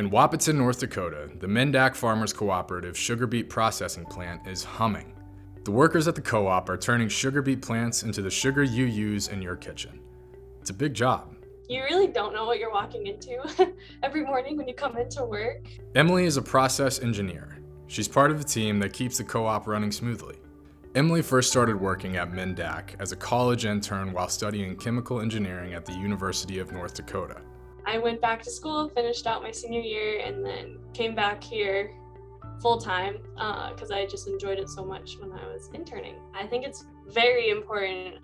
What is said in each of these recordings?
In Wahpeton, North Dakota, the Minn-Dak Farmers Cooperative sugar beet processing plant is humming. The workers at the co-op are turning sugar beet plants into the sugar you use in your kitchen. It's a big job. You really don't know what you're walking into every morning when you come into work. Emily is a process engineer. She's part of the team that keeps the co-op running smoothly. Emily first started working at Minn-Dak as a college intern while studying chemical engineering at the University of North Dakota. I went back to school, finished out my senior year, and then came back here full-time because I just enjoyed it so much when I was interning. I think it's very important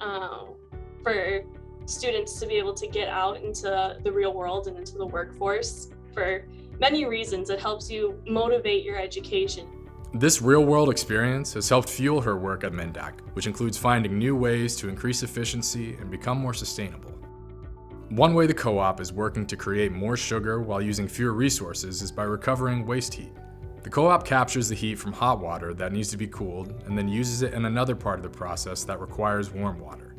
for students to be able to get out into the real world and into the workforce for many reasons. It helps you motivate your education. This real-world experience has helped fuel her work at Minn-Dak, which includes finding new ways to increase efficiency and become more sustainable. One way the co-op is working to create more sugar while using fewer resources is by recovering waste heat. The co-op captures the heat from hot water that needs to be cooled and then uses it in another part of the process that requires warm water.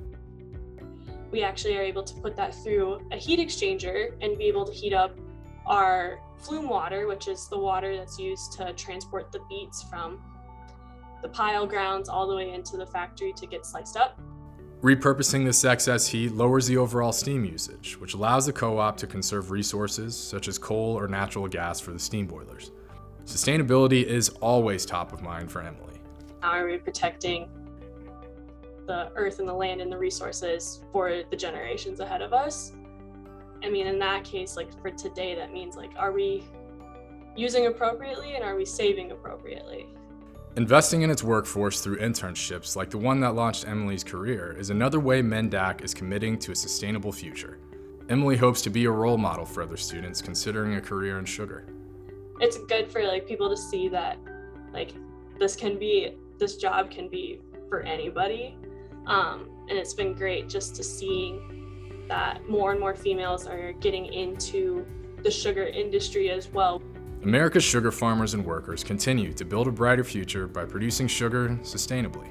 We actually are able to put that through a heat exchanger and be able to heat up our flume water, which is the water that's used to transport the beets from the pile grounds all the way into the factory to get sliced up. Repurposing this excess heat lowers the overall steam usage, which allows the co-op to conserve resources such as coal or natural gas for the steam boilers. Sustainability is always top of mind for Emily. How are we protecting the earth and the land and the resources for the generations ahead of us? I mean, in that case, like for today, that means like, are we using appropriately and are we saving appropriately? Investing in its workforce through internships like the one that launched Emily's career is another way Minn-Dak is committing to a sustainable future. Emily hopes to be a role model for other students considering a career in sugar. It's good for like people to see that like this job can be for anybody. And it's been great just to see that more and more females are getting into the sugar industry as well. America's sugar farmers and workers continue to build a brighter future by producing sugar sustainably.